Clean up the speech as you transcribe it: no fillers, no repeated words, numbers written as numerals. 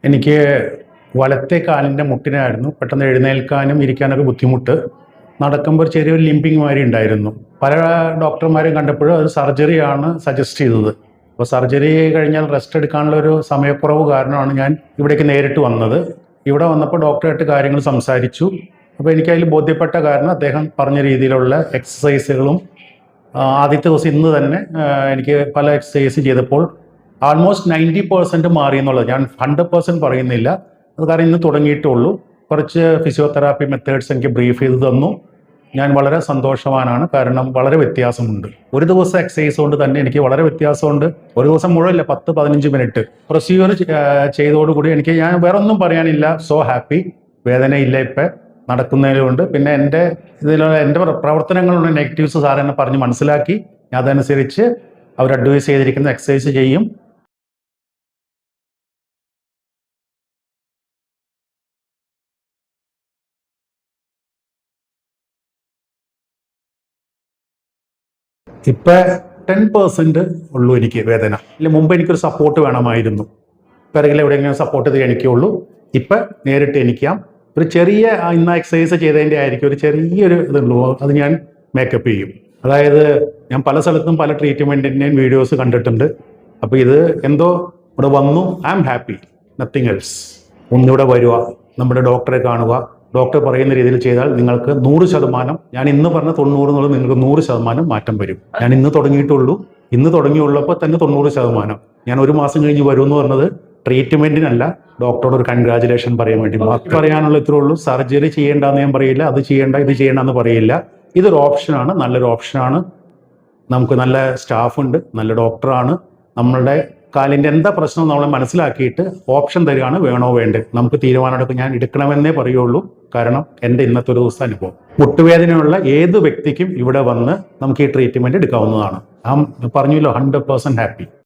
എനിക്ക് വലത്തെ കാലിൻ്റെ മുട്ടിനായിരുന്നു പെട്ടെന്ന് എഴുന്നേൽക്കാനും ഇരിക്കാനൊക്കെ ബുദ്ധിമുട്ട്. നടക്കുമ്പോൾ ഒരു ചെറിയൊരു ലിമ്പിങ് മാതിരി ഉണ്ടായിരുന്നു. പല ഡോക്ടർമാരെയും കണ്ടപ്പോഴും അത് സർജറിയാണ് സജസ്റ്റ് ചെയ്തത്. അപ്പോൾ സർജറി കഴിഞ്ഞാൽ റെസ്റ്റ് എടുക്കാനുള്ള ഒരു സമയക്കുറവ് കാരണമാണ് ഞാൻ ഇവിടേക്ക് നേരിട്ട് വന്നത്. ഇവിടെ വന്നപ്പോൾ ഡോക്ടറായിട്ട് കാര്യങ്ങൾ സംസാരിച്ചു. അപ്പോൾ എനിക്കതിൽ ബോധ്യപ്പെട്ട കാരണം അദ്ദേഹം പറഞ്ഞ രീതിയിലുള്ള എക്സസൈസുകളും ആദ്യത്തെ ദിവസം ഇന്ന് തന്നെ എനിക്ക് പല എക്സസൈസ് ചെയ്തപ്പോൾ ആൾമോസ്റ്റ് 90% മാറി എന്നുള്ളത്. ഞാൻ 100% പറയുന്നില്ല, അത് കാരണം ഇന്ന് തുടങ്ങിയിട്ടുള്ളൂ. കുറച്ച് ഫിസിയോതെറാപ്പി മെത്തേഡ്സ് എനിക്ക് ബ്രീഫ് ചെയ്ത് തന്നു. ഞാൻ വളരെ സന്തോഷവാനാണ്, കാരണം വളരെ വ്യത്യാസമുണ്ട്. ഒരു ദിവസം എക്സസൈസ് കൊണ്ട് തന്നെ എനിക്ക് വളരെ വ്യത്യാസമുണ്ട്. ഒരു ദിവസം മുഴുവല്ല, 10-15 മിനിറ്റ് പ്രൊസീജിയർ ചെയ്തതോടുകൂടി ഞാൻ വേറെ ഒന്നും പറയാനില്ല. So happy. വേദനയില്ല ഇപ്പം നടക്കുന്നതിലുണ്ട്. പിന്നെ എൻ്റെ പ്രവർത്തനങ്ങളുള്ള നെഗറ്റീവ്സ് സാറെന്നെ പറഞ്ഞ് മനസ്സിലാക്കി അതനുസരിച്ച് അവർ അഡ്വൈസ് ചെയ്തിരിക്കുന്ന എക്സസൈസ് ചെയ്യും. ഇപ്പം 10% ഉള്ളൂ എനിക്ക് വേദന. ഇല്ല, മുമ്പ് എനിക്കൊരു സപ്പോർട്ട് വേണമായിരുന്നു. പിറകിൽ എവിടെയെങ്കിലും സപ്പോർട്ട് ചെയ്ത് എണിക്കുള്ളൂ. ഇപ്പം നേരിട്ട് എണിക്കാം. ഒരു ചെറിയ ഇന്ന് എക്സസൈസ് ചെയ്തതിൻ്റെ ആയിരിക്കും ഒരു ചെറിയൊരു ഇതുള്ളൂ, അത് ഞാൻ മേക്കപ്പ് ചെയ്യും. അതായത് ഞാൻ പല സ്ഥലത്തും പല ട്രീറ്റ്മെൻറ്റിൻ്റെയും വീഡിയോസ് കണ്ടിട്ടുണ്ട്. അപ്പോൾ ഇത് എന്തോ ഇവിടെ വന്നു, I am happy, nothing else. ഒന്നിവിടെ വരിക, നമ്മുടെ ഡോക്ടറെ കാണുക, ഡോക്ടർ പറയുന്ന രീതിയിൽ ചെയ്താൽ നിങ്ങൾക്ക് 100%, ഞാൻ ഇന്ന് പറഞ്ഞ 90 എന്നുള്ളത് നിങ്ങൾക്ക് 100% മാറ്റം വരും. ഞാൻ ഇന്ന് തുടങ്ങിയിട്ടുള്ളൂ. ഇന്ന് തുടങ്ങിയുള്ളപ്പോൾ തന്നെ 90%. ഞാൻ ഒരു മാസം കഴിഞ്ഞ് വരുമെന്ന് പറഞ്ഞത് ട്രീറ്റ്മെൻറ്റിനല്ല, ഡോക്ടറോട് ഒരു കൺഗ്രാജുലേഷൻ പറയാൻ വേണ്ടി. ബാക്കി പറയാനുള്ള ഇത്രേ ഉള്ളൂ. സർജറി ചെയ്യേണ്ടെന്ന് ഞാൻ പറയില്ല, അത് ചെയ്യേണ്ട ഇത് ചെയ്യേണ്ടെന്ന് പറയില്ല. ഇതൊരു ഓപ്ഷനാണ്, നല്ലൊരു ഓപ്ഷനാണ്. നമുക്ക് നല്ല സ്റ്റാഫുണ്ട്, നല്ല ഡോക്ടറാണ്. നമ്മളുടെ കാലിൻ്റെ എന്താ പ്രശ്നം നമ്മളെ മനസ്സിലാക്കിയിട്ട് ഓപ്ഷൻ തരികയാണ്, വേണോ വേണ്ടേ. നമുക്ക് തീരുമാനമെടുക്കും. ഞാൻ എടുക്കണമെന്നേ പറയുള്ളൂ, കാരണം എൻ്റെ ഇന്നത്തെ ഒരു ദിവസം അനുഭവം. മുട്ടുവേദനയുള്ള ഏത് വ്യക്തിക്കും ഇവിടെ വന്ന് നമുക്ക് ഈ ട്രീറ്റ്മെൻറ്റ് എടുക്കാവുന്നതാണ്. ഞാൻ പറഞ്ഞല്ലോ 100% ഹാപ്പി.